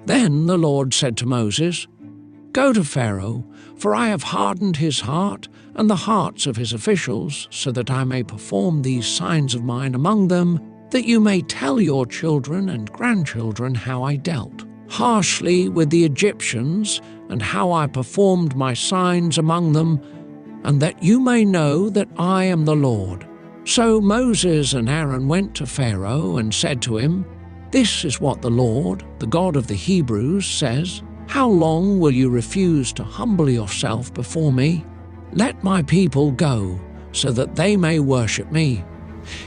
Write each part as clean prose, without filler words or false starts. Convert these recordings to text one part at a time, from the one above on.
Then the Lord said to Moses, "Go to Pharaoh, for I have hardened his heart and the hearts of his officials, so that I may perform these signs of mine among them, that you may tell your children and grandchildren how I dealt harshly with the Egyptians and how I performed my signs among them, and that you may know that I am the Lord." So Moses and Aaron went to Pharaoh and said to him, "This is what the Lord, the God of the Hebrews, says, 'How long will you refuse to humble yourself before me? Let my people go, so that they may worship me.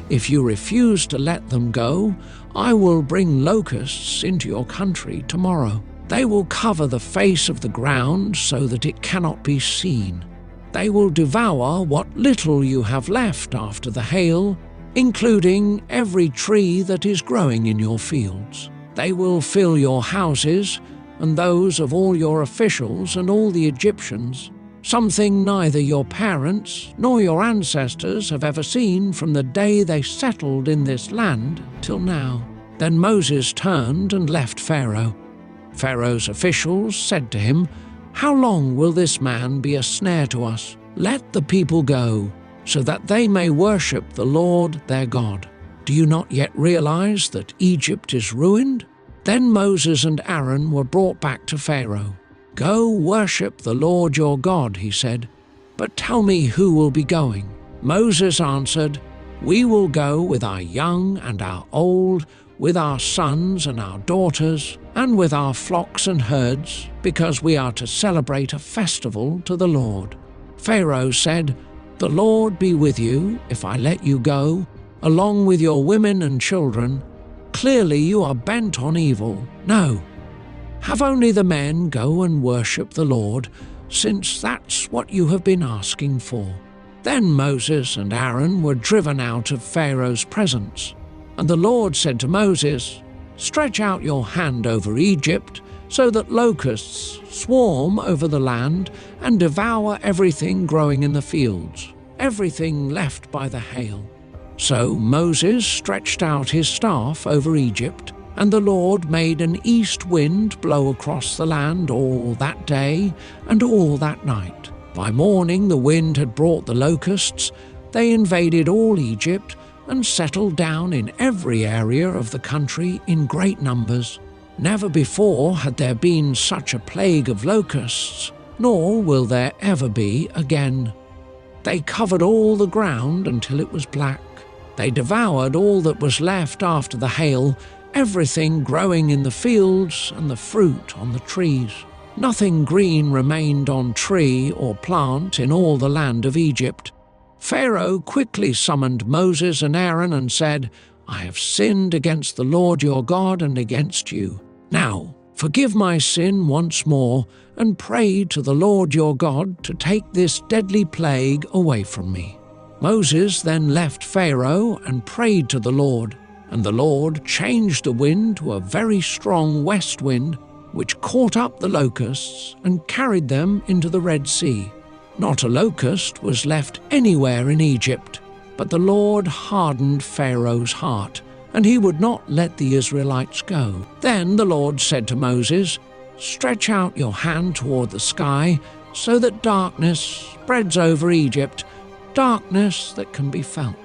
If you refuse to let them go, I will bring locusts into your country tomorrow. They will cover the face of the ground so that it cannot be seen. They will devour what little you have left after the hail, including every tree that is growing in your fields. They will fill your houses and those of all your officials and all the Egyptians, something neither your parents nor your ancestors have ever seen from the day they settled in this land till now." Then Moses turned and left Pharaoh. Pharaoh's officials said to him, "How long will this man be a snare to us? Let the people go, so that they may worship the Lord their God. Do you not yet realize that Egypt is ruined?" Then Moses and Aaron were brought back to Pharaoh. "Go worship the Lord your God," he said, "but tell me who will be going." Moses answered, "We will go with our young and our old, with our sons and our daughters, and with our flocks and herds, because we are to celebrate a festival to the Lord." Pharaoh said, "The Lord be with you if I let you go, along with your women and children. Clearly you are bent on evil. No, have only the men go and worship the Lord, since that's what you have been asking for." Then Moses and Aaron were driven out of Pharaoh's presence. And the Lord said to Moses, "Stretch out your hand over Egypt, so that locusts swarm over the land and devour everything growing in the fields, everything left by the hail." So Moses stretched out his staff over Egypt, and the Lord made an east wind blow across the land all that day and all that night. By morning the wind had brought the locusts. They invaded all Egypt and settled down in every area of the country in great numbers. Never before had there been such a plague of locusts, nor will there ever be again. They covered all the ground until it was black. They devoured all that was left after the hail, everything growing in the fields and the fruit on the trees. Nothing green remained on tree or plant in all the land of Egypt. Pharaoh quickly summoned Moses and Aaron and said, "I have sinned against the Lord your God and against you. Now, forgive my sin once more and pray to the Lord your God to take this deadly plague away from me." Moses then left Pharaoh and prayed to the Lord, and the Lord changed the wind to a very strong west wind, which caught up the locusts and carried them into the Red Sea. Not a locust was left anywhere in Egypt, but the Lord hardened Pharaoh's heart, and he would not let the Israelites go. Then the Lord said to Moses, "Stretch out your hand toward the sky, so that darkness spreads over Egypt, darkness that can be felt."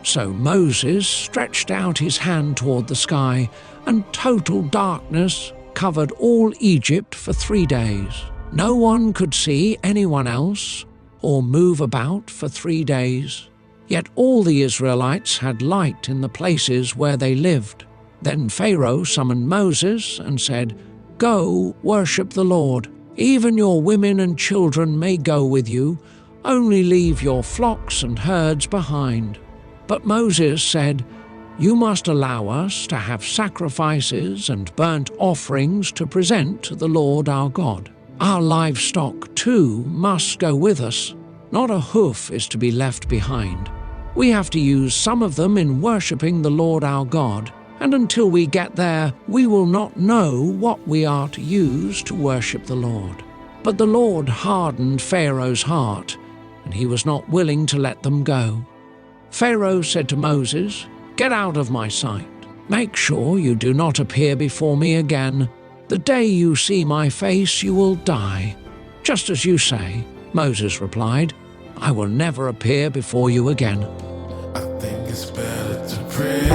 So Moses stretched out his hand toward the sky, and total darkness covered all Egypt for 3 days. No one could see anyone else or move about for 3 days. Yet all the Israelites had light in the places where they lived. Then Pharaoh summoned Moses and said, "Go, worship the Lord. Even your women and children may go with you. Only leave your flocks and herds behind." But Moses said, "You must allow us to have sacrifices and burnt offerings to present to the Lord our God. Our livestock, too, must go with us. Not a hoof is to be left behind. We have to use some of them in worshipping the Lord our God, and until we get there, we will not know what we are to use to worship the Lord." But the Lord hardened Pharaoh's heart, and he was not willing to let them go. Pharaoh said to Moses, "Get out of my sight. Make sure you do not appear before me again." The day you see my face, you will die. Just as you say, Moses replied, I will never appear before you again. I think it's better to pray.